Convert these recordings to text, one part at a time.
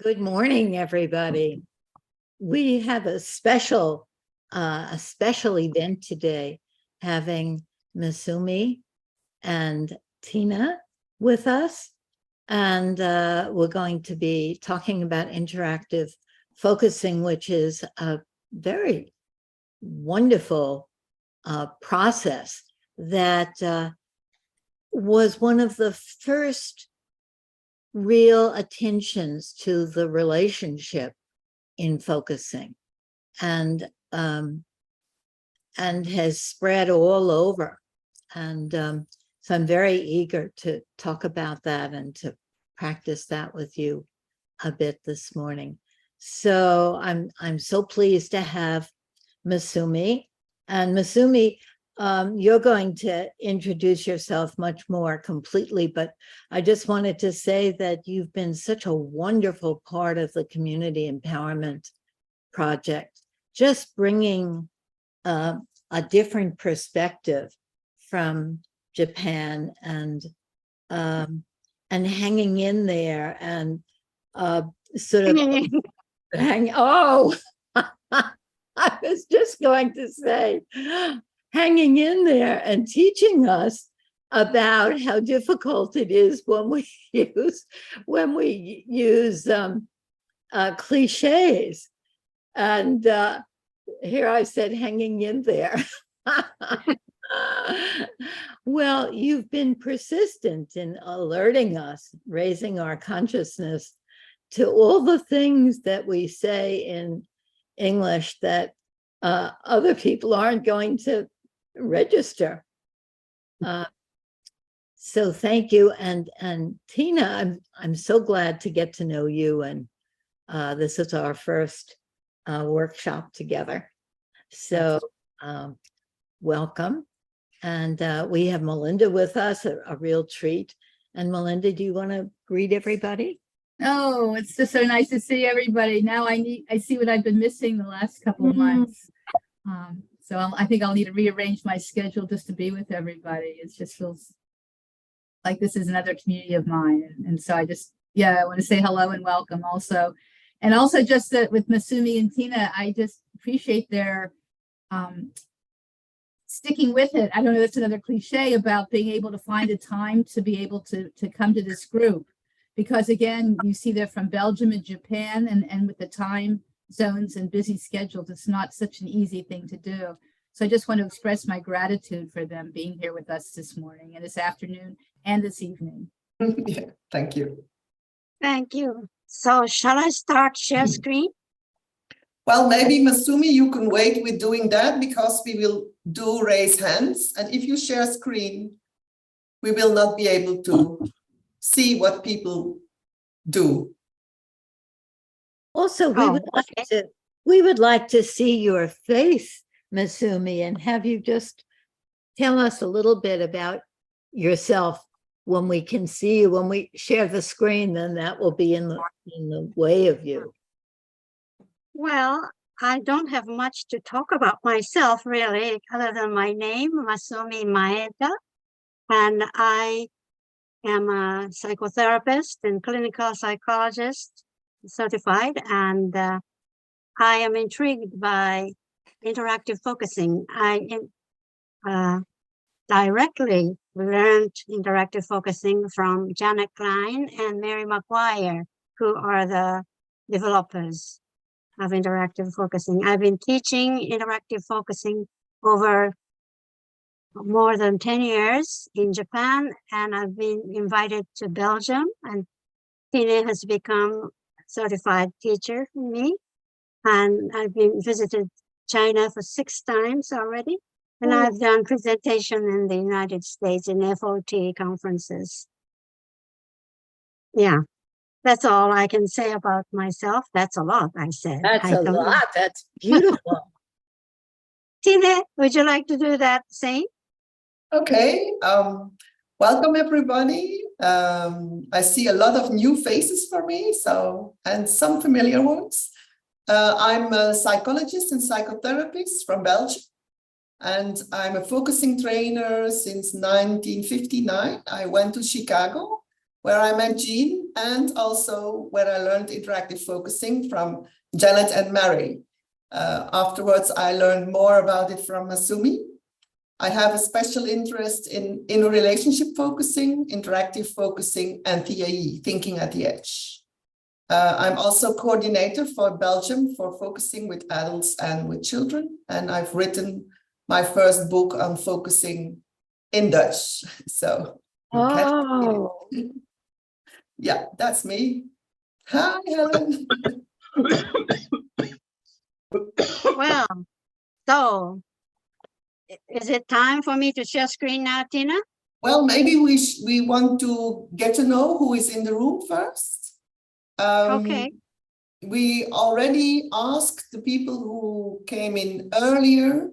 Good morning, everybody. We have a special event today, having Masumi and Tine with us. And we're going to be talking about interactive focusing, which is a very wonderful process that was one of the first real attentions to the relationship in focusing, and has spread all over. And so I'm very eager to talk about that and to practice that with you a bit this morning. So I'm so pleased to have Masumi. And Masumi, you're going to introduce yourself much more completely, but I just wanted to say that you've been such a wonderful part of the community empowerment project, just bringing a different perspective from Japan, and hanging in there, and sort of I was just going to say, hanging in there and teaching us about how difficult it is when we use cliches. And here I said, hanging in there. Well, you've been persistent in alerting us, raising our consciousness to all the things that we say in English that other people aren't going to register. So thank you. And Tine, I'm so glad to get to know you. And this is our first workshop together. So welcome. And we have Melinda with us, a real treat. And Melinda, do you want to greet everybody? Oh, it's just so nice to see everybody. Now I see what I've been missing the last couple of months. So I think I'll need to rearrange my schedule just to be with everybody. It just feels like this is another community of mine. And so I want to say hello and welcome also. And also just that with Masumi and Tine, I just appreciate their sticking with it. I don't know, that's another cliche about being able to find a time to be able to come to this group. Because again, you see they're from Belgium and Japan, and with the time zones and busy schedules, it's not such an easy thing to do. So I just want to express my gratitude for them being here with us this morning and this afternoon and this evening. Yeah, thank you. Thank you. So shall I start share screen? Well, maybe Masumi, you can wait with doing that because we will do raise hands. And if you share screen, we will not be able to see what people do. Also, we would like to see your face, Masumi, and have you just tell us a little bit about yourself. When we can see you, when we share the screen, then that will be in the way of you. Well, I don't have much to talk about myself, really, other than my name, Masumi Maeda, and I am a psychotherapist and clinical psychologist certified, and I am intrigued by interactive focusing. I directly learned interactive focusing from Janet Klein and Mary McGuire, who are the developers of interactive focusing. I've been teaching interactive focusing over more than 10 years in Japan, and I've been invited to Belgium, and Tine has become a certified teacher for me, and I've been visited China for 6 times already, and I've done presentation in the United States in FOT conferences. Yeah, that's all I can say about myself. That's a lot, I said. That's a lot. That's beautiful. Tine, would you like to do that same? Okay. Welcome, everybody. I see a lot of new faces for me, and some familiar ones. I'm a psychologist and psychotherapist from Belgium, and I'm a focusing trainer since 1959. I went to Chicago where I met Jean, and also where I learned interactive focusing from Janet and Mary. Afterwards, I learned more about it from Masumi. I have a special interest in inner relationship focusing, interactive focusing, and TAE, thinking at the edge. I'm also coordinator for Belgium for focusing with adults and with children. And I've written my first book on focusing in Dutch. So, Oh, yeah, that's me. Hi, Helen. well, so is it time for me to share screen now, Tina? Well, maybe we want to get to know who is in the room first. Okay. We already asked the people who came in earlier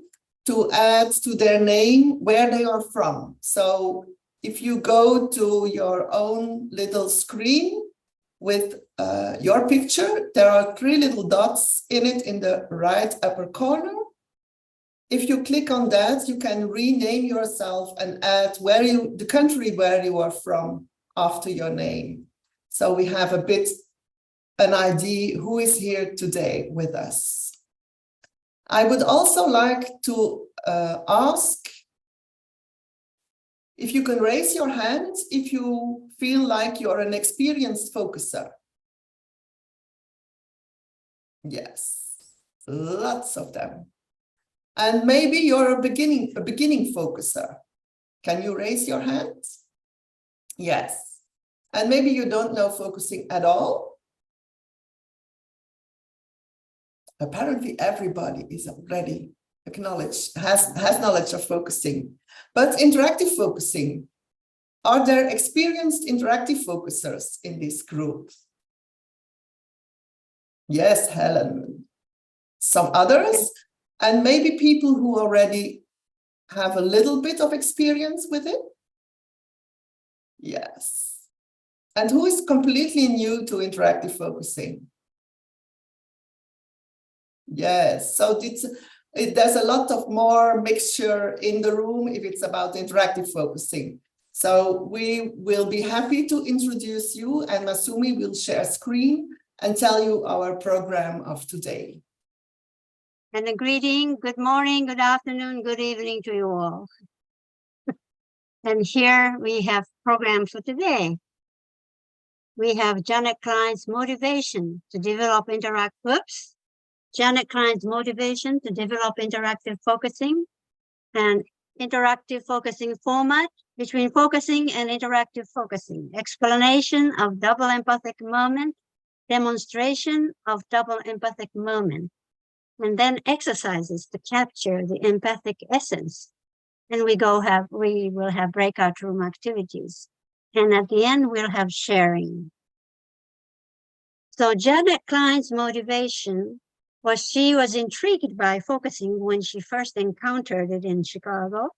to add to their name where they are from. So if you go to your own little screen with your picture, there are 3 little dots in it in the right upper corner. If you click on that, you can rename yourself and add the country where you are from after your name. So we have a bit an idea who is here today with us. I would also like to ask if you can raise your hand if you feel like you're an experienced focuser. Yes, lots of them. And maybe you're a beginning focuser. Can you raise your hand? Yes. And maybe you don't know focusing at all. Apparently everybody is already acknowledged, has knowledge of focusing. But interactive focusing, are there experienced interactive focusers in this group? Yes, Helen. Some others, and maybe people who already have a little bit of experience with it? Yes. And who is completely new to interactive focusing? Yes, so there's a lot of more mixture in the room if it's about interactive focusing. So we will be happy to introduce you, and Masumi will share screen and tell you our program of today. And a greeting, good morning, good afternoon, good evening to you all. And here we have program for today. We have Janet Klein's motivation to develop Janet Klein's motivation to develop interactive focusing and interactive focusing format between focusing and interactive focusing, explanation of double empathic moment, demonstration of double empathic moment, and then exercises to capture the empathic essence. And we will have breakout room activities. And at the end, we'll have sharing. So Janet Klein's motivation was she was intrigued by focusing when she first encountered it in Chicago,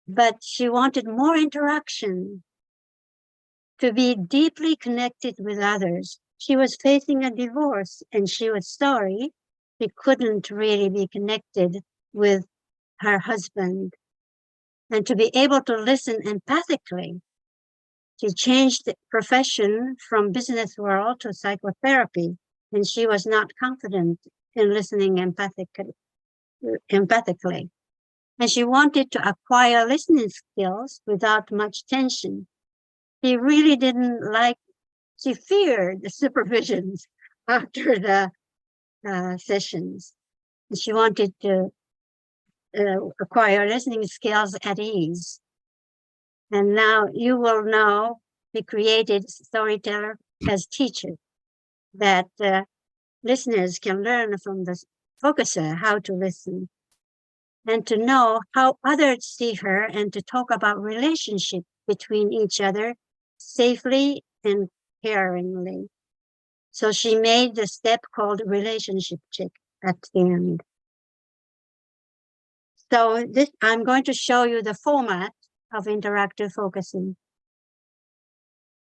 but she wanted more interaction to be deeply connected with others. She was facing a divorce and she was sorry she couldn't really be connected with her husband. And to be able to listen empathically, she changed profession from business world to psychotherapy, and she was not confident in listening empathically. And she wanted to acquire listening skills without much tension. She really she feared the supervisions after the sessions. She wanted to acquire listening skills at ease. And now you will know we created Storyteller as teacher, that listeners can learn from the focuser how to listen and to know how others see her and to talk about relationship between each other safely and caringly. So she made the step called relationship check at the end. So I'm going to show you the format of interactive focusing.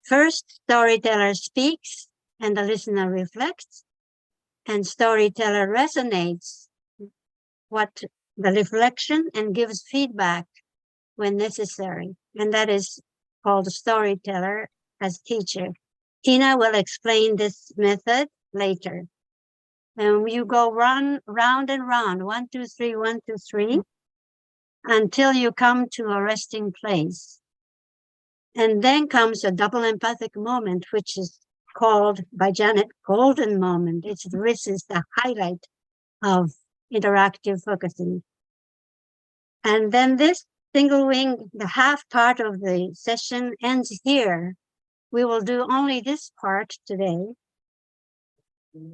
First, storyteller speaks and the listener reflects, and storyteller resonates what the reflection and gives feedback when necessary. And that is called storyteller as teacher. Tina will explain this method later. And you go round and round, 1, 2, 3, 1, 2, 3, until you come to a resting place. And then comes a double empathic moment, which is called by Janet golden moment. This is the highlight of interactive focusing. And then this single wing, the half part of the session ends here. We will do only this part today.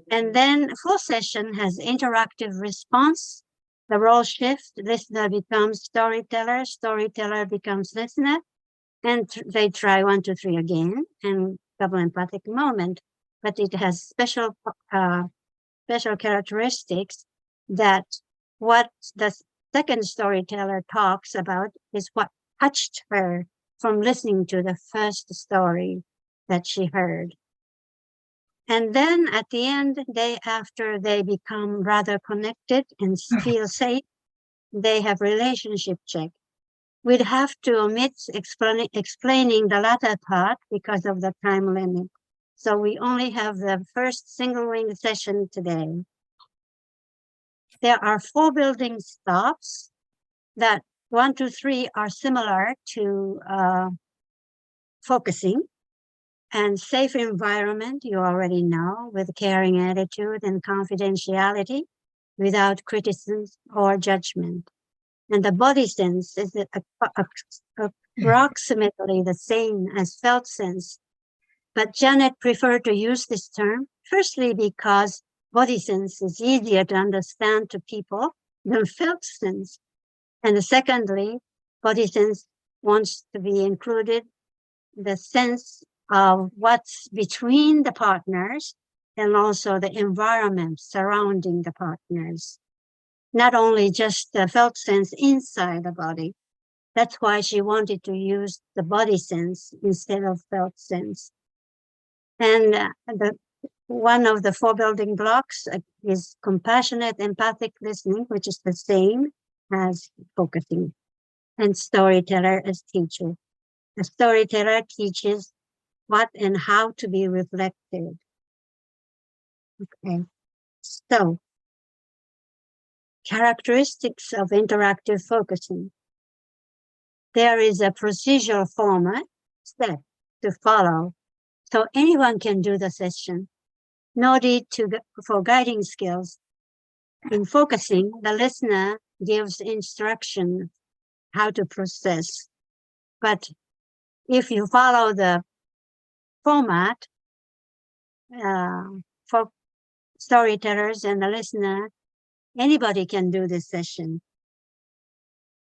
And then full session has interactive response. The role shift, listener becomes storyteller, storyteller becomes listener, and they try 1, 2, 3 again, and double empathic moment. But it has special characteristics that what the second storyteller talks about is what touched her from listening to the first story that she heard. And then at the end, after they become rather connected and feel safe, they have relationship check. We'd have to omit explaining the latter part because of the time limit. So we only have the first single wing session today. There are 4 building stops that 1, 2, 3 are similar to focusing. And safe environment, you already know, with caring attitude and confidentiality, without criticism or judgment. And the body sense is approximately the same as felt sense. But Janet preferred to use this term, firstly because body sense is easier to understand to people than felt sense. And secondly, body sense wants to be included the sense of what's between the partners and also the environment surrounding the partners. Not only just the felt sense inside the body. That's why she wanted to use the body sense instead of felt sense. And one of the 4 building blocks is compassionate, empathic listening, which is the same as focusing, and storyteller as teacher. The storyteller teaches what and how to be reflected. Okay, so characteristics of interactive focusing. There is a procedural format step to follow, so anyone can do the session. No need for guiding skills. In focusing, the listener gives instruction how to process. But if you follow the format for storytellers and the listener, anybody can do this session.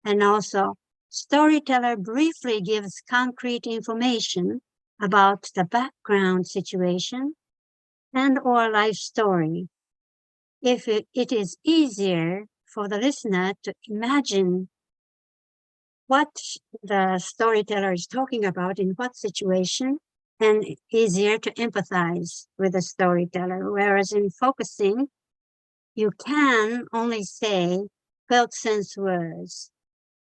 And also, storyteller briefly gives concrete information about the background situation and or life story. If it is easier for the listener to imagine what the storyteller is talking about in what situation, and easier to empathize with the storyteller. Whereas in focusing, you can only say felt sense words,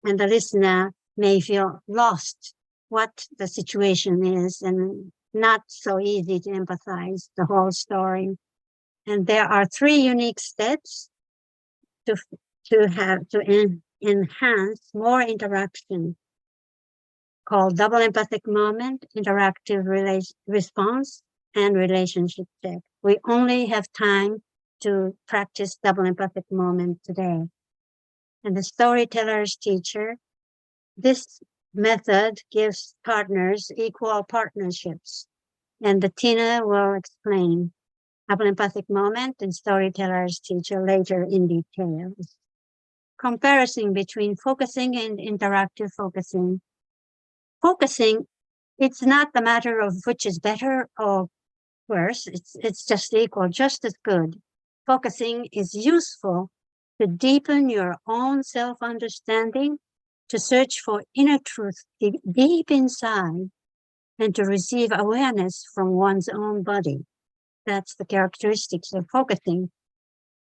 and the listener may feel lost what the situation is and not so easy to empathize the whole story. And there are 3 unique steps to enhance more interaction, called double empathic moment, interactive response, and relationship check. We only have time to practice double empathic moment today. And the storyteller's teacher, this method gives partners equal partnerships. And the Tina will explain double empathic moment and storyteller's teacher later in detail. Comparison between focusing and interactive focusing. Focusing, it's not the matter of which is better or worse. It's just equal, just as good. Focusing is useful to deepen your own self-understanding, to search for inner truth deep inside, and to receive awareness from one's own body. That's the characteristics of focusing.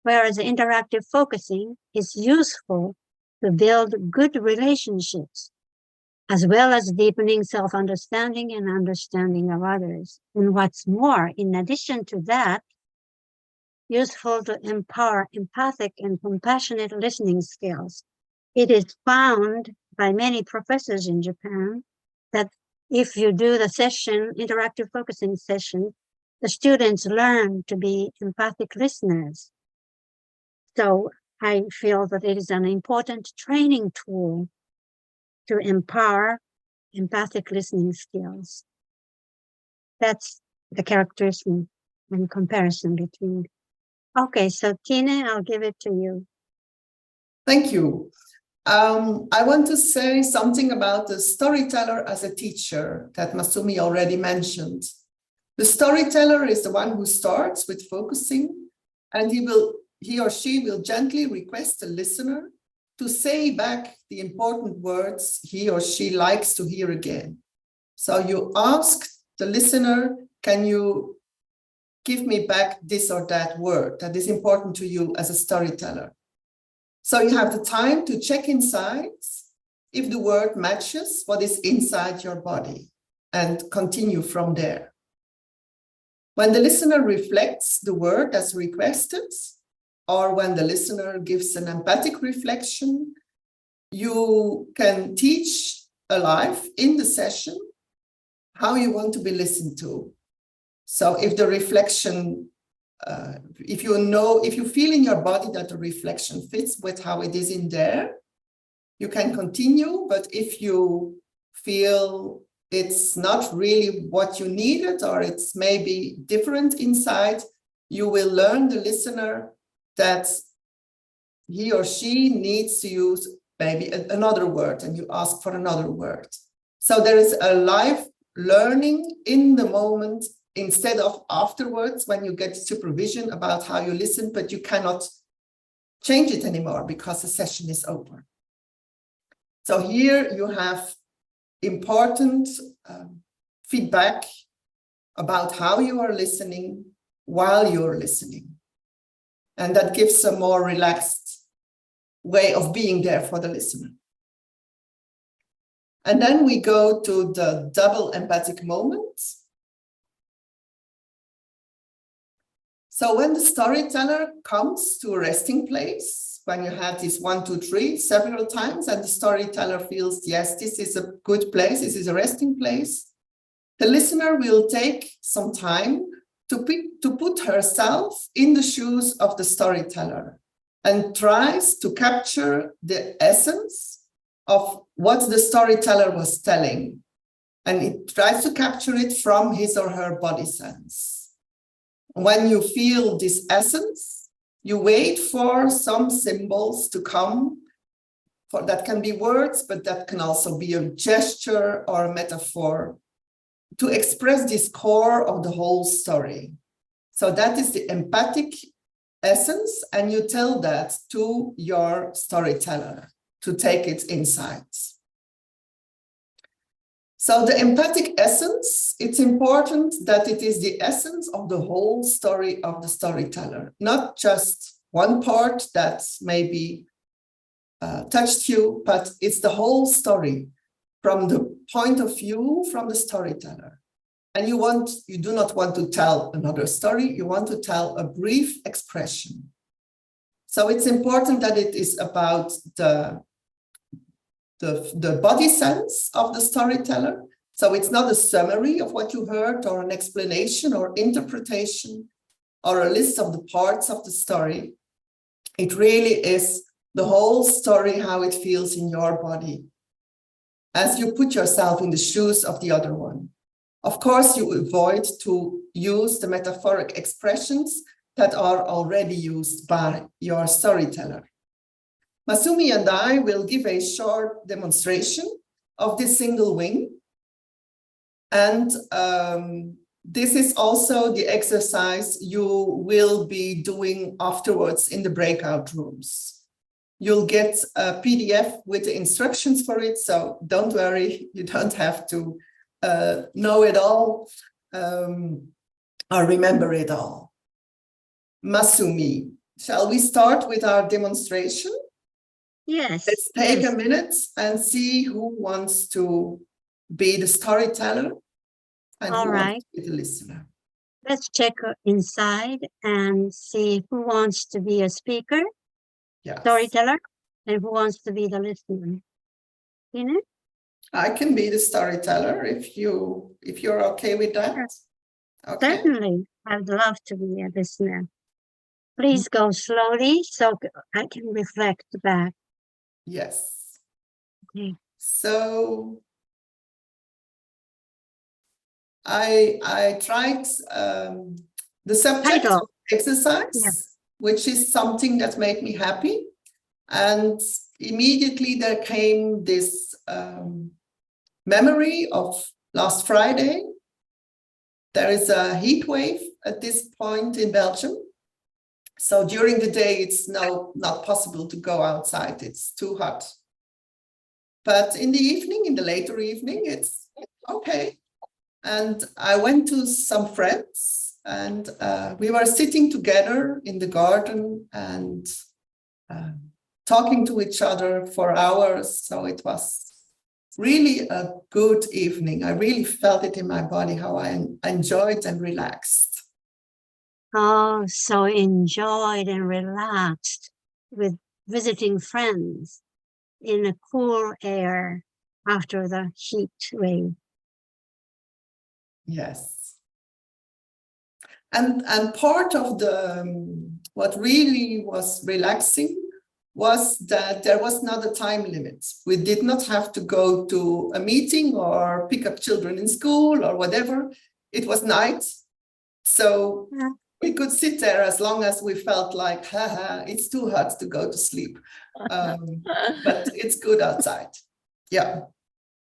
Whereas interactive focusing is useful to build good relationships, as well as deepening self-understanding and understanding of others. And what's more, in addition to that, useful to empower empathic and compassionate listening skills. It is found by many professors in Japan that if you do the session, interactive focusing session, the students learn to be empathic listeners. So I feel that it is an important training tool to empower empathic listening skills. That's the characteristic and comparison between. Okay, so Tine, I'll give it to you. Thank you. I want to say something about the storyteller as a teacher that Masumi already mentioned. The storyteller is the one who starts with focusing, and he or she will gently request the listener to say back the important words he or she likes to hear again. So you ask the listener, can you give me back this or that word that is important to you as a storyteller? So you have the time to check inside if the word matches what is inside your body and continue from there. When the listener reflects the word as requested, or when the listener gives an empathic reflection, you can teach alive in the session how you want to be listened to. So if the reflection, if you feel in your body that the reflection fits with how it is in there, you can continue. But if you feel it's not really what you needed, or it's maybe different inside, you will learn the listener that he or she needs to use maybe another word, and you ask for another word. So there is a live learning in the moment instead of afterwards when you get supervision about how you listen, but you cannot change it anymore because the session is over. So here you have important feedback about how you are listening while you're listening. And that gives a more relaxed way of being there for the listener. And then we go to the double empathic moment. So when the storyteller comes to a resting place, when you have this 1, 2, 3 several times, and the storyteller feels, yes, this is a good place, this is a resting place, the listener will take some time to put herself in the shoes of the storyteller and tries to capture the essence of what the storyteller was telling. And it tries to capture it from his or her body sense. When you feel this essence, you wait for some symbols to come. That can be words, but that can also be a gesture or a metaphor to express this core of the whole story. So that is the empathic essence, and you tell that to your storyteller to take its insights. So the empathic essence, it's important that it is the essence of the whole story of the storyteller, not just one part that maybe touched you, but it's the whole story from the point of view from the storyteller. And you do not want to tell another story, you want to tell a brief expression. So it's important that it is about the body sense of the storyteller. So it's not a summary of what you heard or an explanation or interpretation or a list of the parts of the story. It really is the whole story, how it feels in your body as you put yourself in the shoes of the other one. Of course, you avoid to use the metaphoric expressions that are already used by your storyteller. Masumi and I will give a short demonstration of this single wing. And this is also the exercise you will be doing afterwards in the breakout rooms. You'll get a PDF with the instructions for it, so don't worry, you don't have to know it all or remember it all. Masumi, shall we start with our demonstration? Yes. Let's take yes. a minute and see who wants to be the storyteller and All who wants right. to be the listener. Let's check inside and see who wants to be a speaker, Yes. storyteller, and who wants to be the listener. Tine? I can be the storyteller if you're okay with that. Okay. Certainly. I'd love to be a listener. Please go slowly so I can reflect back. Yes. Okay. So I tried the subject Title. of exercise, Yeah. which is something that made me happy. And immediately there came this memory of last Friday. There is a heat wave at this point in Belgium. So during the day, it's not possible to go outside. It's too hot. But in the evening, in the later evening, it's okay. And I went to some friends and we were sitting together in the garden and talking to each other for hours. So it was really a good evening. I really felt it in my body, how I enjoyed and relaxed. Oh, so enjoyed and relaxed with visiting friends in a cool air after the heat wave. Yes. And part of the what really was relaxing was that there was not a time limit. We did not have to go to a meeting or pick up children in school or whatever. It was night. So we could sit there as long as we felt like, haha, it's too hot to go to sleep. But it's good outside. Yeah.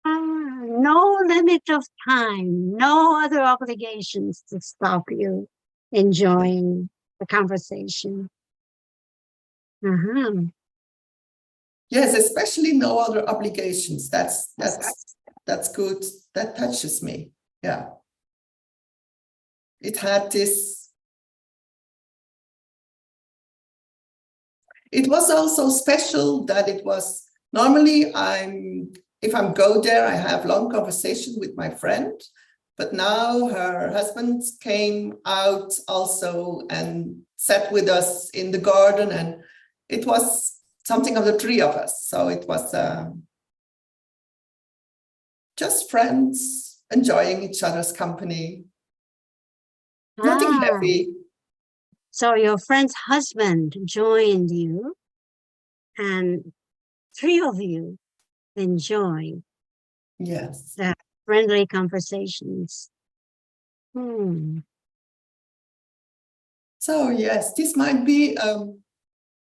No limit of time, no other obligations to stop you enjoying the conversation. Yes, especially no other obligations. That's good. That touches me. Yeah. It had this. It was also special that it was normally if I go there, I have long conversation with my friend, but now her husband came out also and sat with us in the garden, and it was something of the three of us. So it was just friends enjoying each other's company. Nothing heavy. So your friend's husband joined you and three of you enjoy Yes. the friendly conversations. So yes, this might be a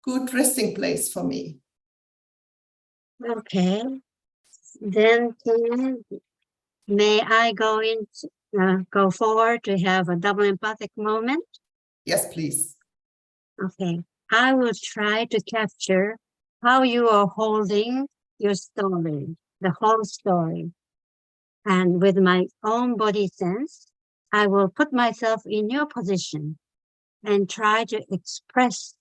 good resting place for me. Okay. Then may I go forward to have a double empathic moment? Yes, please. Okay. I will try to capture how you are holding your story, the whole story. And with my own body sense, I will put myself in your position and try to express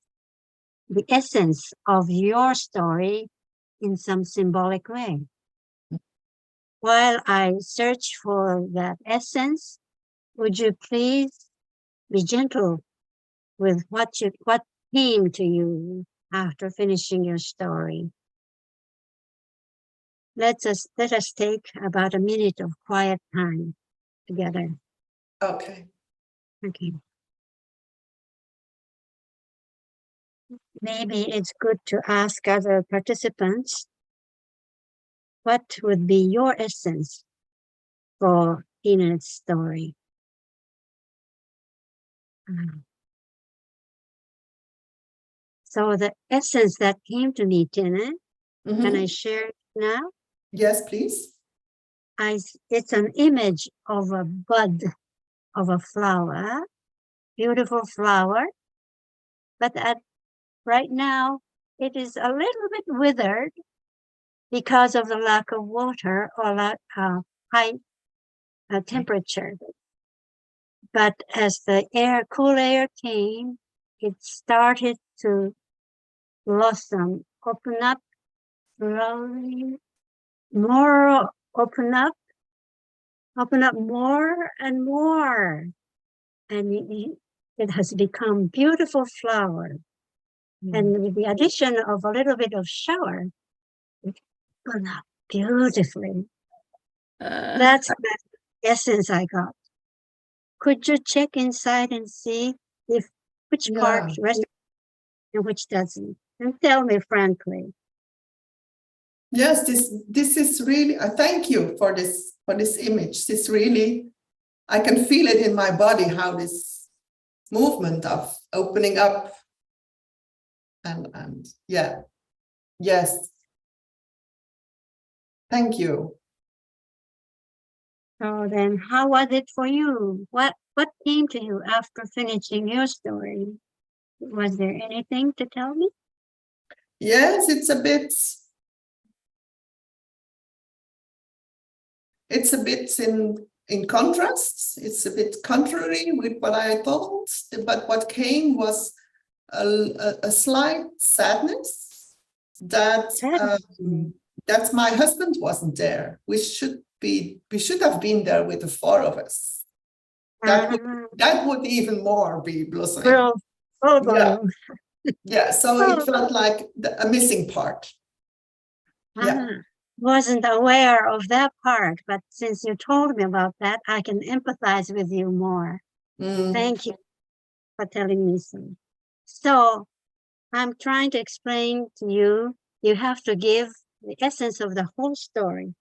the essence of your story in some symbolic way. While I search for that essence, would you please be gentle with what came to you after finishing your story? Let us take about a minute of quiet time together. Okay. Okay. Maybe it's good to ask other participants, what would be your essence for Tine's story? So the essence that came to me, Tine, can I share it now? Yes, please. It's an image of a bud of a flower, beautiful flower, but right now it is a little bit withered because of the lack of water or high temperature. But as the cool air came, it started to blossom, open up slowly, more open up more and more. And it has become beautiful flower. And with the addition of a little bit of shower, it's gone up beautifully. That's the essence I got. Could you check inside and see if which part resonates and which doesn't? And tell me frankly. Yes, this is really. Thank you for this image. This really, I can feel it in my body how this movement of opening up and yeah, yes. Thank you. So then, how was it for you? What came to you after finishing your story? Was there anything to tell me? Yes, it's a bit in contrast. It's a bit contrary with what I thought, but what came was a slight sadness that that my husband wasn't there. We should have been there with the four of us. That would even more be blossoming. Yeah. So it felt like a missing part. Wasn't aware of that part, but since you told me about that, I can empathize with you more. Thank you for telling me so. So I'm trying to explain to you, you have to give the essence of the whole story.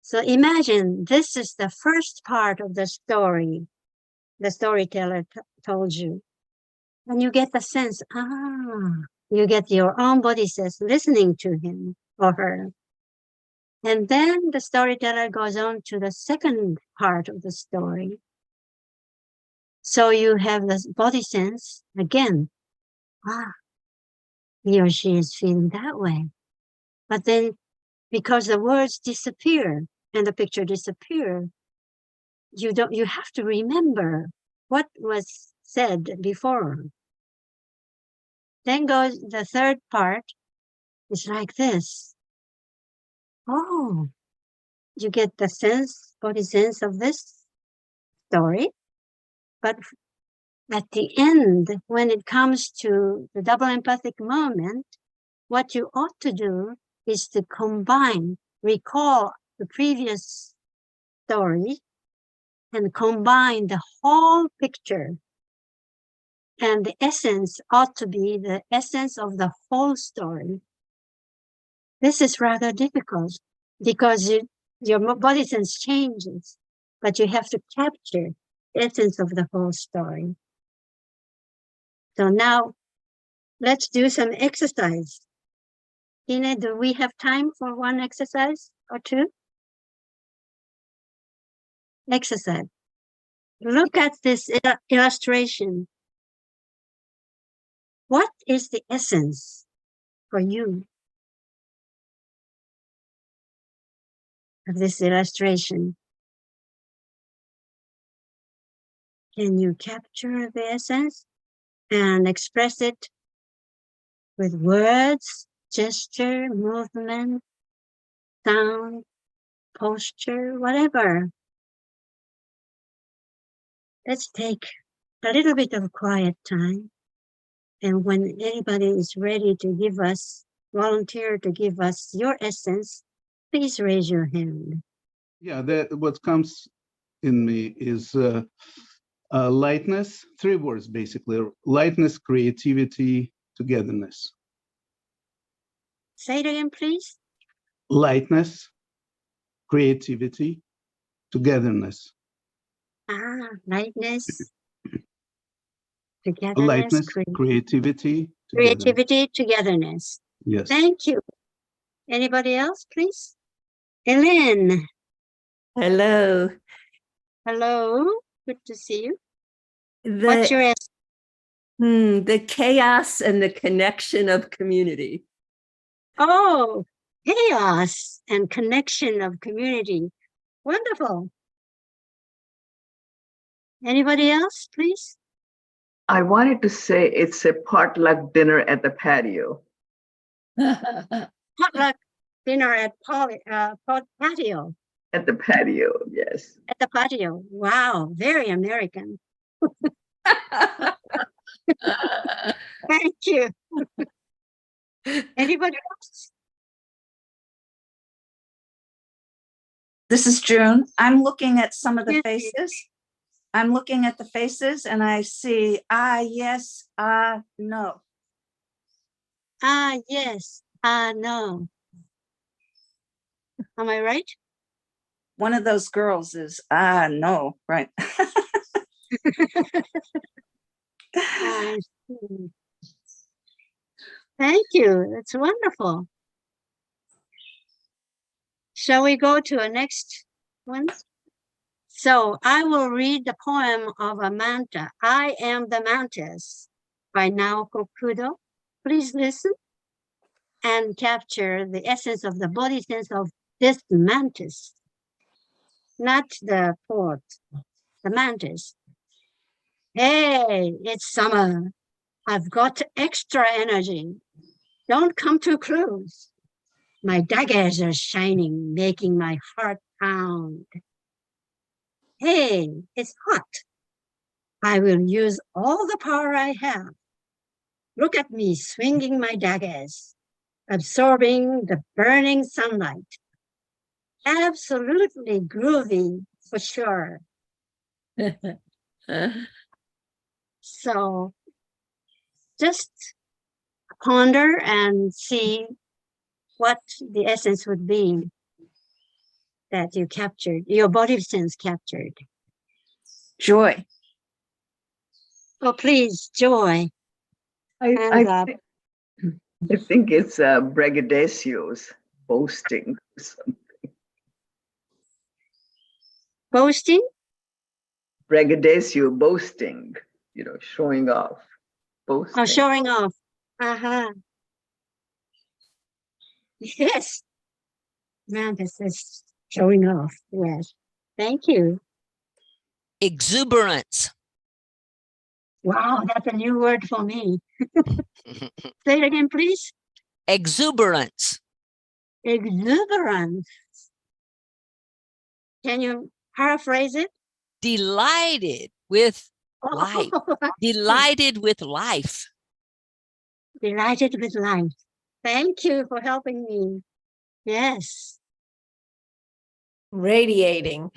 So imagine this is the first part of the story the storyteller told you. And you get the sense, you get your own body sense listening to him or her. And then the storyteller goes on to the second part of the story. So you have this body sense again. He or she is feeling that way. But then because the words disappear and the picture disappears, you have to remember what was said before. Then goes the third part. It's like this. Oh, you get the sense, body sense of this story. But at the end, when it comes to the double empathic moment, what you ought to do is to recall the previous story and combine the whole picture. And the essence ought to be the essence of the whole story. This is rather difficult because your body sense changes, but you have to capture the essence of the whole story. So now let's do some exercise. Tine, do we have time for one exercise or two? Exercise. Look at this illustration. What is the essence for you of this illustration? Can you capture the essence and express it with words, gesture, movement, sound, posture, whatever? Let's take a little bit of quiet time. And when anybody is ready to volunteer to give us your essence, please raise your hand. Yeah, what comes in me is lightness, 3 words basically: lightness, creativity, togetherness. Say it again, please. Lightness, creativity, togetherness. Lightness, togetherness, Lightness, creativity, togetherness. Yes. Thank you. Anybody else, please? Ellen. Hello. Hello. Good to see you. What's your essence? The chaos and the connection of community. Oh, chaos and connection of community. Wonderful. Anybody else, please? I wanted to say it's a potluck dinner at the patio. potluck dinner at patio, At the patio, yes. at the patio. Wow, very American. Thank you. Anybody else? This is June. I'm looking at some of the Yes, faces. I'm looking at the faces and I see, yes, no. Yes, no. Am I right? One of those girls is, no, right. I see. Thank you. That's wonderful. Shall we go to a next one? So I will read the poem of a manta. I Am the Mantis by Naoko Kudo. Please listen and capture the essence of the body sense of this mantis, not the poet, the mantis. Hey, it's summer. I've got extra energy. Don't come too close. My daggers are shining, making my heart pound. Hey, it's hot. I will use all the power I have. Look at me swinging my daggers, absorbing the burning sunlight. Absolutely groovy for sure. So just ponder and see what the essence would be that you captured, your body sense captured. Joy. Oh, please, joy. And, I think it's braggadocio's boasting. boasting? Braggadocio, boasting, showing off. Boasting. Oh, showing off. Uh-huh. Yes. Man, this is showing off. Yes. Thank you. Exuberance. Wow, that's a new word for me. Say it again, please. Exuberance. Exuberance. Can you paraphrase it? Delighted with life. Delighted with life. Delighted with life. Thank you for helping me. Yes. Radiating.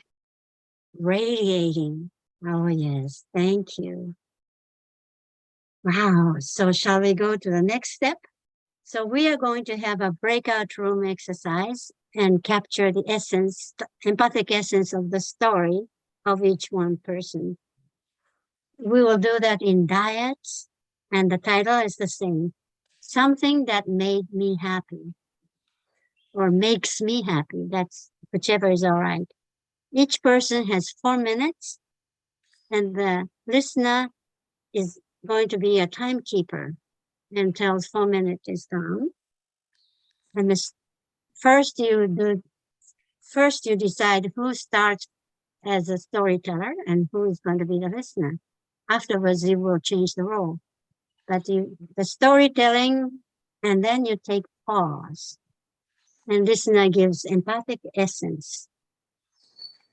Radiating. Oh, yes. Thank you. Wow. So shall we go to the next step? So we are going to have a breakout room exercise and capture the essence, empathic essence of the story of each one person. We will do that in diets, and the title is the same. Something that made me happy or makes me happy. That's whichever is all right. Each person has 4 minutes, and the listener is going to be a timekeeper until 4 minutes is done. And first you decide who starts as a storyteller and who is going to be the listener. Afterwards, you will change the role. But the storytelling, and then you take pause. And listener gives empathic essence.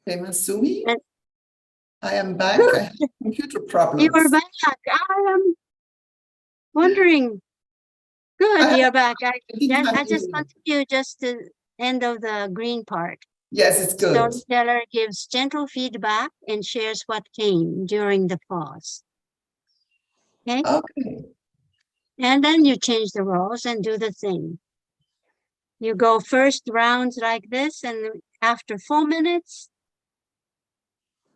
Okay, Masumi, And- I am back. I have computer problems. You are back. I am wondering. Good, you're back. I just continue just to end of the green part. Yes, it's good. Storyteller gives gentle feedback and shares what came during the pause. Okay? Okay. And then you change the roles and do the same. You go first rounds like this, and after 4 minutes,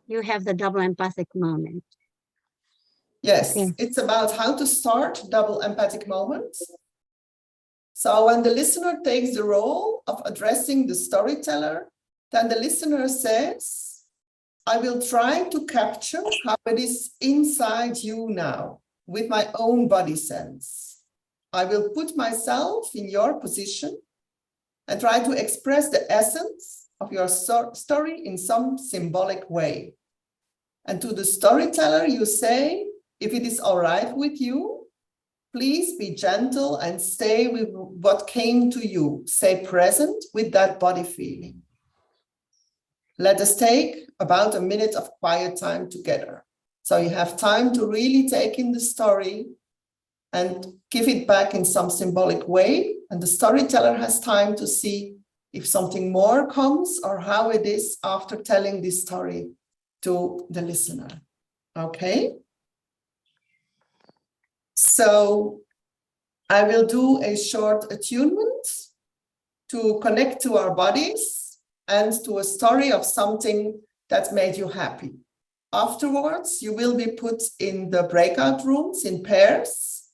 you have the double empathic moment. Yes, Okay. it's about how to start double empathic moments. So when the listener takes the role of addressing the storyteller, then the listener says, I will try to capture how it is inside you now with my own body sense. I will put myself in your position and try to express the essence of your story in some symbolic way. And to the storyteller, you say, if it is all right with you, please be gentle and stay with what came to you. Stay present with that body feeling. Let us take about a minute of quiet time together. So you have time to really take in the story and give it back in some symbolic way. And the storyteller has time to see if something more comes or how it is after telling this story to the listener. Okay? So I will do a short attunement to connect to our bodies and to a story of something that made you happy. Afterwards, you will be put in the breakout rooms in pairs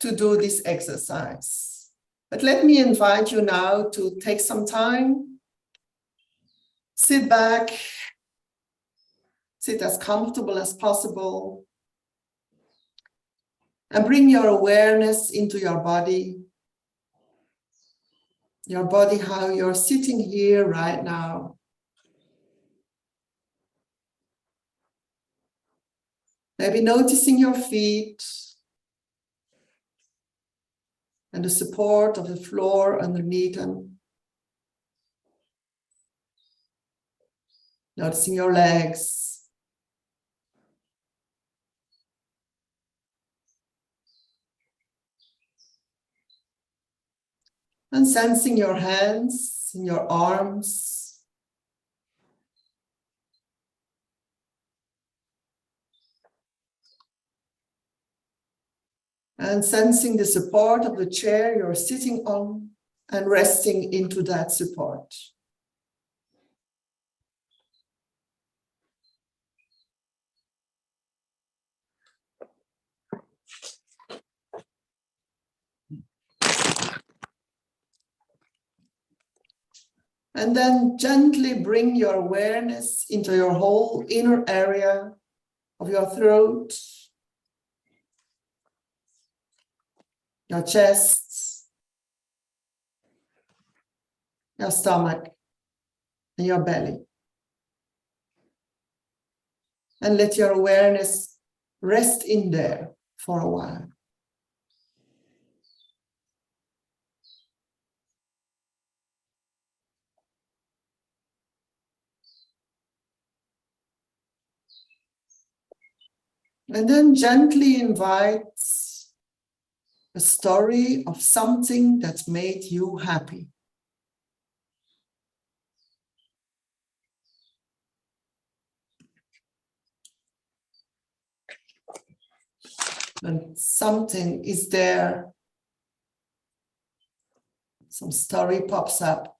to do this exercise. But let me invite you now to take some time, sit back, sit as comfortable as possible, and bring your awareness into your body, how you're sitting here right now. Maybe noticing your feet and the support of the floor underneath them. Noticing your legs. And sensing your hands and your arms. And sensing the support of the chair you're sitting on and resting into that support. And then gently bring your awareness into your whole inner area of your throat, your chest, your stomach, and your belly. And let your awareness rest in there for a while. And then gently invite a story of something that made you happy. And something is there. Some story pops up.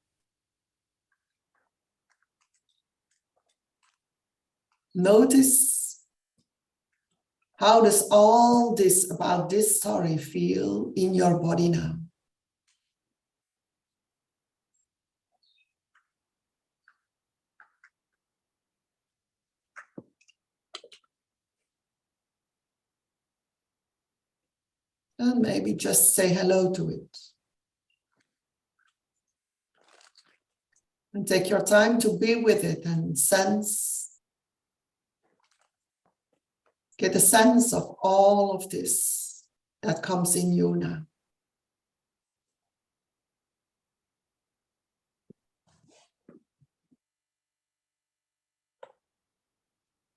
Notice, how does all this about this story feel in your body now? And maybe just say hello to it. And take your time to be with it and get a sense of all of this that comes in you now.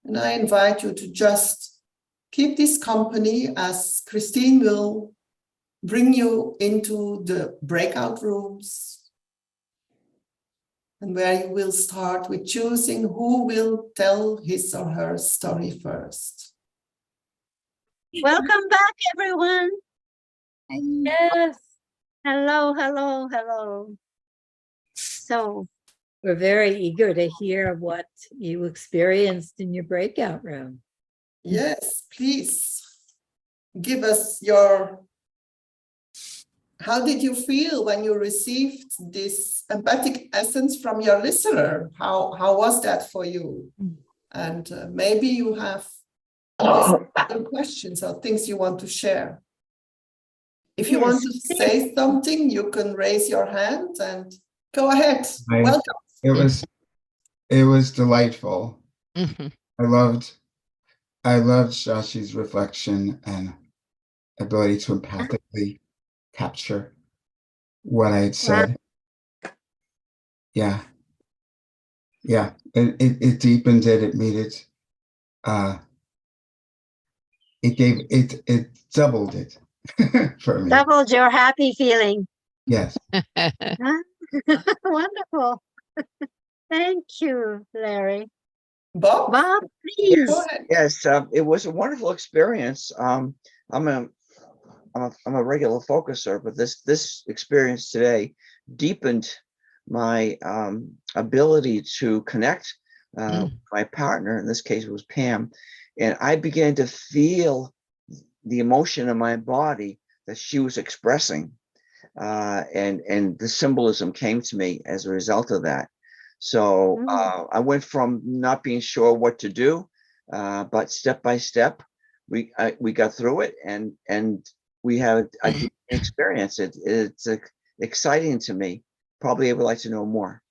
And I invite you to just keep this company as Christine will bring you into the breakout rooms, and where you will start with choosing who will tell his or her story first. Welcome back, everyone. Yes. Hello, hello, hello. So, We're very eager to hear what you experienced in your breakout room. Yes, please give us how did you feel when you received this empathic essence from your listener? How was that for you? And maybe you have other questions or things you want to share. If you want to say something, you can raise your hand and go ahead. Welcome. It was delightful. Mm-hmm. I loved Shashi's reflection, and ability to empathically capture what I had said. Yeah. Yeah. It deepened it. It made it, it doubled it for me. Doubled your happy feeling. Yes. Huh? Wonderful. Thank you, Larry. Bob, Bob, go please. ahead. Yes, it was a wonderful experience. I'm a regular focuser, but this experience today deepened my ability to connect with my partner. In this case, it was Pam, and I began to feel the emotion in my body that she was expressing, and the symbolism came to me as a result of that. So I went from not being sure what to do, but step by step, we got through it, and we had a deep experience. It's exciting to me. Probably would like to know more.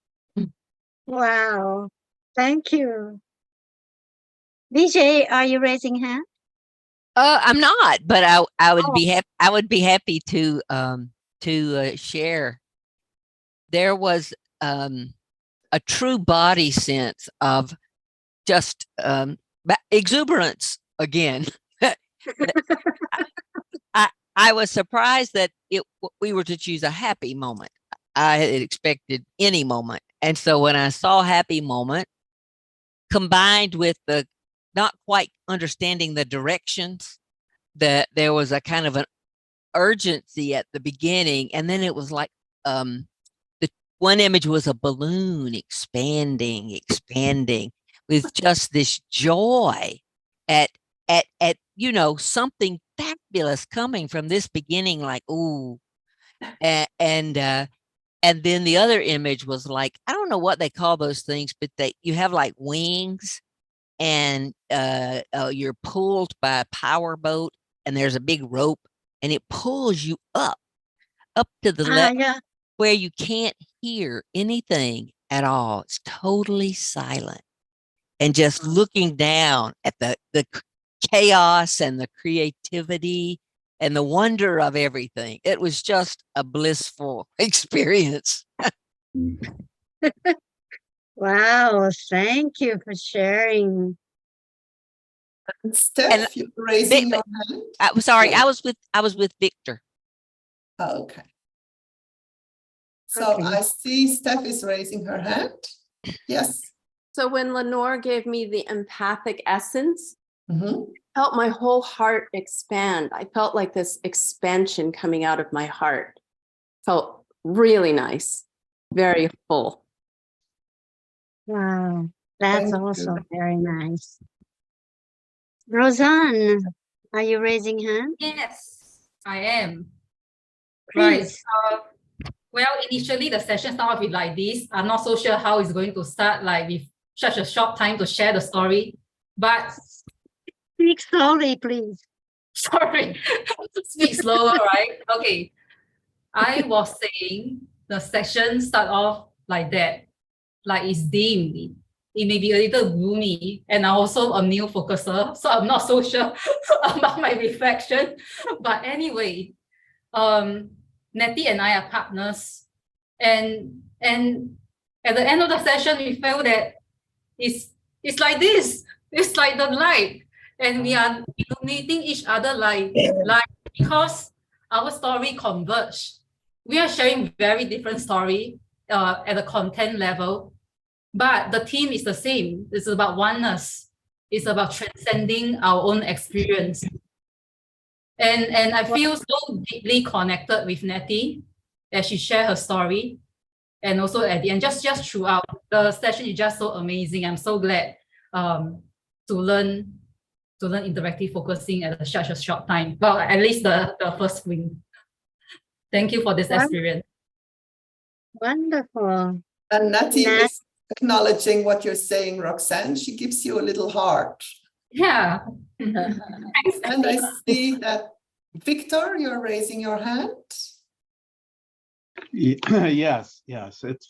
Wow. Thank you. BJ, are you raising hand? I'm not, but I would Oh. be happy. I would be happy to share. There was a true body sense of just exuberance again. I was surprised that we were to choose a happy moment. I had expected any moment, and so when I saw happy moment, combined with the not quite understanding the directions, that there was a kind of an urgency at the beginning, and then it was like the one image was a balloon expanding with just this joy at something fabulous coming from this beginning, like ooh, and then the other image was like, I don't know what they call those things, but you have like wings, and you're pulled by a power boat, and there's a big rope, and it pulls you up to the level where you can't hear anything at all. It's totally silent, and just looking down at the chaos and the creativity and the wonder of everything. It was just a blissful experience. Wow, thank you for sharing. Steph, you're raising your hand. I'm sorry, I was with Victor. Oh, okay. So I see Steph is raising her hand. Yes. So when Lenore gave me the empathic essence, I felt my whole heart expand. I felt like this expansion coming out of my heart. Felt really nice, very full. Wow, that's also very nice. Roseanne, are you raising hand? Yes, I am. Please. Right. Well, initially the session started with like this. I'm not so sure how it's going to start, like with such a short time to share the story. But speak slowly, please. Sorry, speak slower, right? Okay. I was saying the session start off like that, like it's dim. It may be a little gloomy, and I'm also a new focuser, so I'm not so sure about my reflection. But anyway, Nettie and I are partners, and at the end of the session, we felt that it's like this. It's like the light, and we are illuminating each other like because our story converge. We are sharing very different story at the content level, but the theme is the same. It's about oneness. It's about transcending our own experience. And I feel so deeply connected with Nettie as she shared her story. And also at the end, just throughout, the session is just so amazing. I'm so glad to learn interactive focusing at such a short time. Well, at least the first week. Thank you for this experience. Wonderful. And Natty is acknowledging what you're saying, Roxanne. She gives you a little heart. Yeah. And I see that, Victor, you're raising your hand. Yes. It's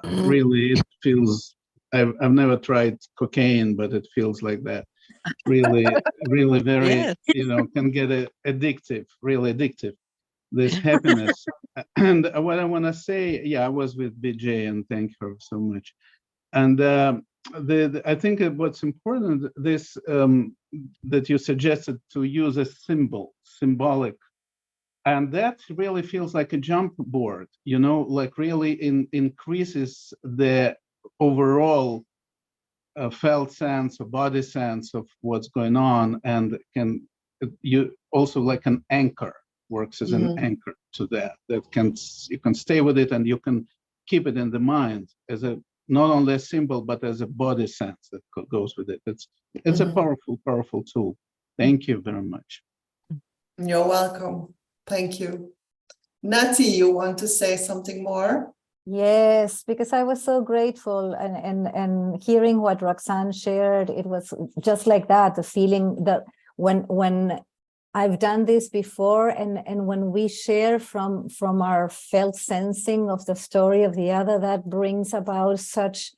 really, it feels, I've never tried cocaine, but it feels like that. really, really very, Yes. can get addictive, really addictive, this happiness. And what I want to say, I was with BJ and thank her so much. And I think what's important, this that you suggested to use a symbolic, and that really feels like a jump board, like really increases the overall felt sense or body sense of what's going on, and you also like an anchor, works as an anchor to that you can stay with it, and you can keep it in the mind as not only a symbol but as a body sense that goes with it. It's a powerful tool. Thank you very much. You're welcome. Thank you. Nati, you want to say something more? Yes, because I was so grateful, and hearing what Roxanne shared, it was just like that, the feeling that when I've done this before, and when we share from our felt sensing of the story of the other, that brings about such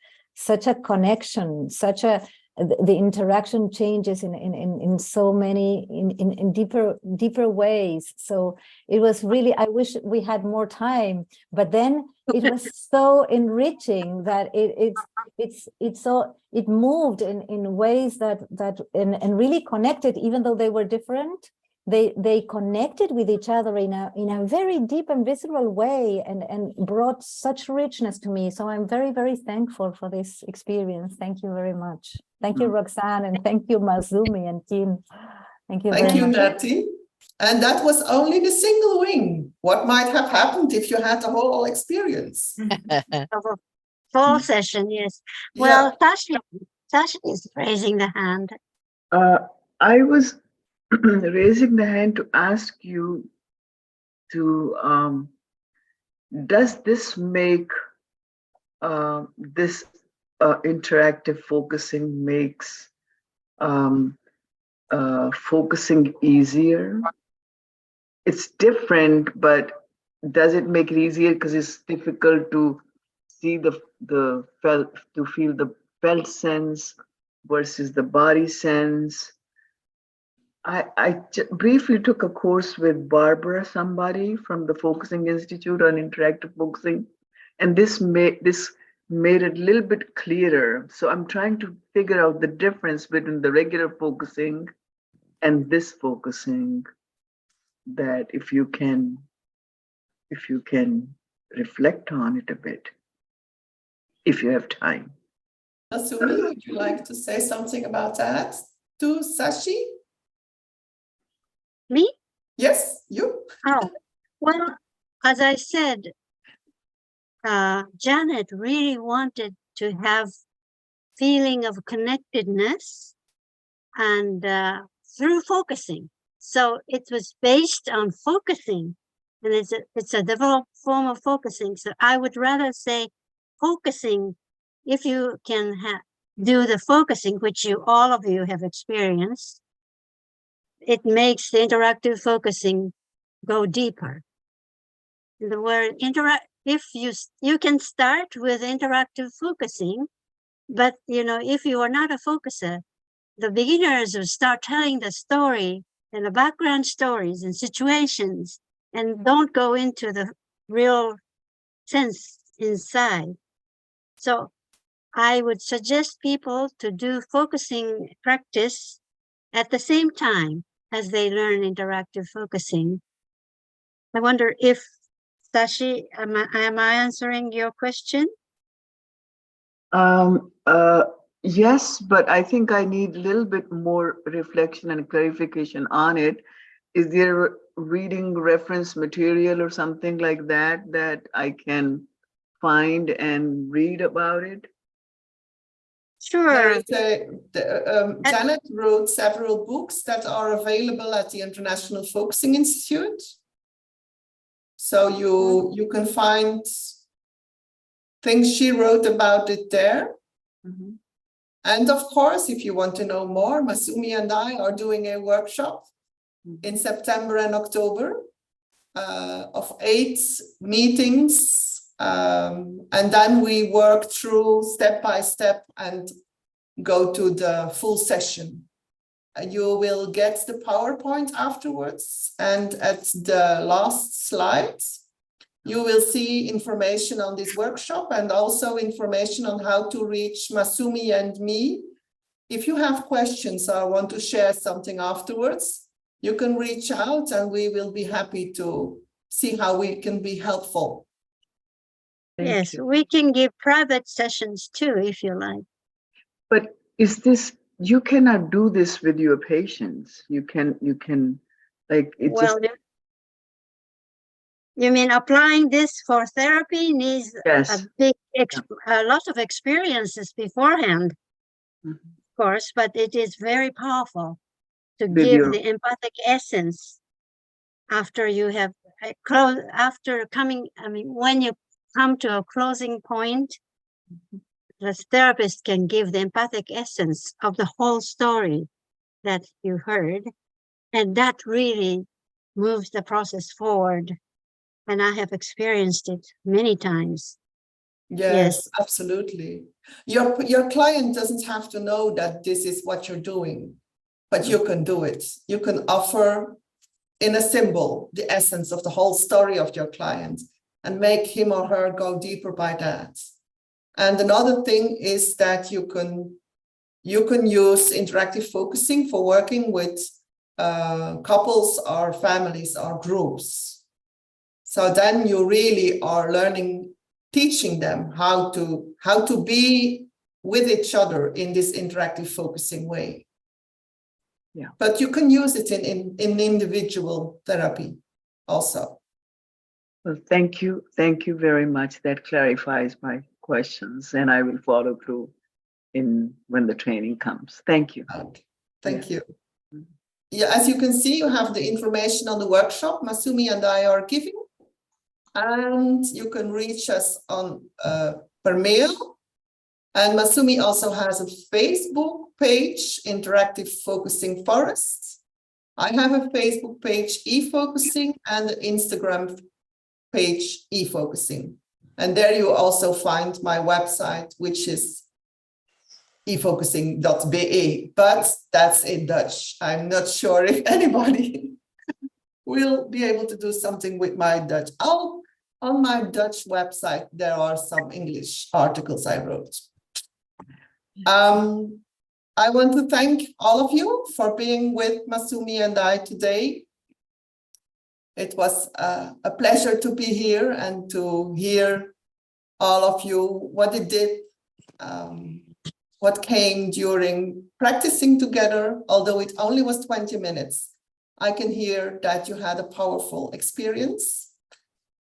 a connection, the interaction changes in so many in deeper ways. So it was really, I wish we had more time, but then it was so enriching that it moved in ways that and really connected, even though they were different. They connected with each other in a very deep and visceral way, and brought such richness to me. So I'm very, very thankful for this experience. Thank you very much. Thank you, Roxanne, and thank you, Masumi and Tine. Thank you very much. Nati. And that was only the single wing. What might have happened if you had the whole experience? Full session, yes. Well, Tasha is raising the hand. I was raising the hand to ask you to, does this make this interactive focusing makes focusing easier? It's different, but does it make it easier because it's difficult to see the felt, to feel the felt sense versus the body sense? I briefly took a course with Barbara, somebody from the Focusing Institute on interactive focusing, and this made it a little bit clearer. So I'm trying to figure out the difference between the regular focusing and this focusing, that if you can reflect on it a bit, if you have time. Masumi, would you like to say something about that to Sashi? Me? Yes, you. Oh, well, as I said, Janet really wanted to have feeling of connectedness and through focusing. So it was based on focusing, and it's a developed form of focusing. So I would rather say focusing, if you can do the focusing, which all of you have experienced, it makes the interactive focusing go deeper. The word if you can start with interactive focusing, but if you are not a focuser, the beginners will start telling the story and the background stories and situations, and don't go into the real sense inside. So I would suggest people to do focusing practice at the same time as they learn interactive focusing. I wonder if, Sashi, am I answering your question? Yes, but I think I need a little bit more reflection and clarification on it. Is there reading reference material or something like that that I can find and read about it? Sure. Janet wrote several books that are available at the International Focusing Institute. So you can find things she wrote about it there. Mm-hmm. And of course, if you want to know more, Masumi and I are doing a workshop in September and October of 8 meetings. And then we work through step by step and go to the full session. you will get the PowerPoint afterwards. And at the last slide, you will see information on this workshop and also information on how to reach Masumi and me. If you have questions or want to share something afterwards, you can reach out and we will be happy to see how we can be helpful. Yes, we can give private sessions too, if you like. But is this, you cannot do this with your patients. You can like, it Well, just, you mean applying this for therapy needs yes. a lot of experiences beforehand, of course, but it is very powerful to give the empathic essence after you have when you come to a closing point, the therapist can give the empathic essence of the whole story that you heard, and that really moves the process forward. And I have experienced it many times. Yes, absolutely. Your client doesn't have to know that this is what you're doing, but you can do it. You can offer in a symbol the essence of the whole story of your client and make him or her go deeper by that. And another thing is that you can use interactive focusing for working with couples or families or groups. So then you really are teaching them how to be with each other in this interactive focusing way. Yeah. But you can use it in individual therapy also. Well, thank you. Thank you very much. That clarifies my questions, and I will follow through when the training comes. Thank you. Okay. Thank you. Yeah, as you can see, you have the information on the workshop Masumi and I are giving. And you can reach us on per mail. And Masumi also has a Facebook page, Interactive Focusing Forests. I have a Facebook page, eFocusing, and an Instagram page, eFocusing. And there you also find my website, which is efocusing.be, but that's in Dutch. I'm not sure if anybody will be able to do something with my Dutch. On my Dutch website, there are some English articles I wrote. I want to thank all of you for being with Masumi and I today. It was a pleasure to be here and to hear all of you, what it did, what came during practicing together, although it only was 20 minutes. I can hear that you had a powerful experience.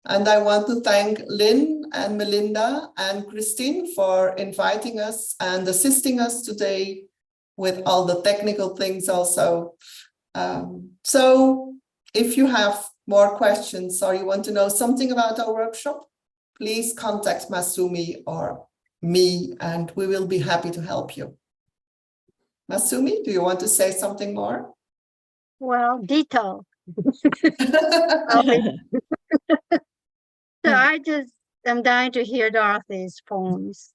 And I want to thank Lynn and Melinda and Christine for inviting us and assisting us today with all the technical things also. So if you have more questions or you want to know something about our workshop, please contact Masumi or me and we will be happy to help you. Masumi, do you want to say something more? Well, ditto. So I just am dying to hear Dorothy's poems.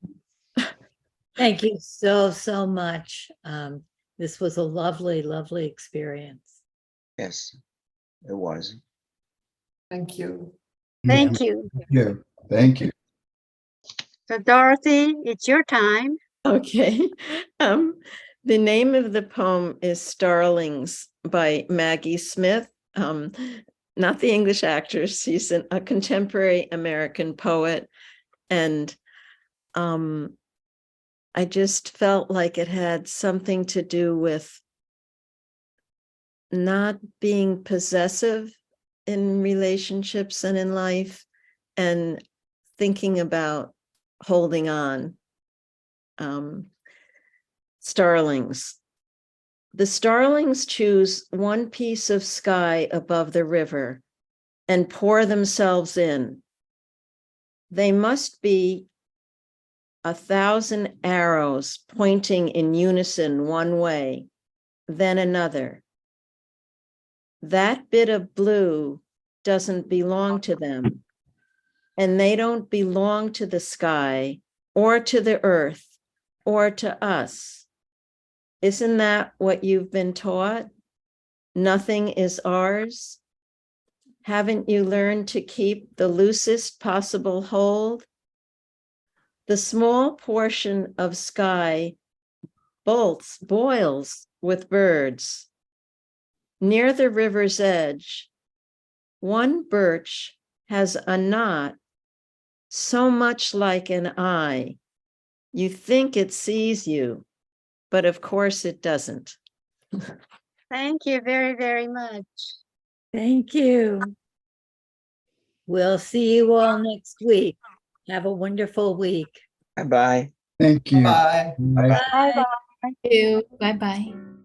Thank you so much. This was a lovely, lovely experience. Yes, it was. Thank you. Thank you. Thank you. So Dorothy, it's your time. Okay. The name of the poem is Starlings by Maggie Smith. Not the English actor. She's a contemporary American poet. And I just felt like it had something to do with not being possessive in relationships and in life and thinking about holding on. Starlings. The starlings choose one piece of sky above the river and pour themselves in. They must be 1,000 arrows pointing in unison one way, then another. That bit of blue doesn't belong to them, and they don't belong to the sky or to the earth or to us. Isn't that what you've been taught? Nothing is ours. Haven't you learned to keep the loosest possible hold? The small portion of sky boils with birds. Near the river's edge, one birch has a knot so much like an eye. You think it sees you, but of course it doesn't. Thank you very, very much. Thank you. We'll see you all next week. Have a wonderful week. Bye-bye. Thank you. Bye. Bye. Bye bye. Thank you. Bye-bye.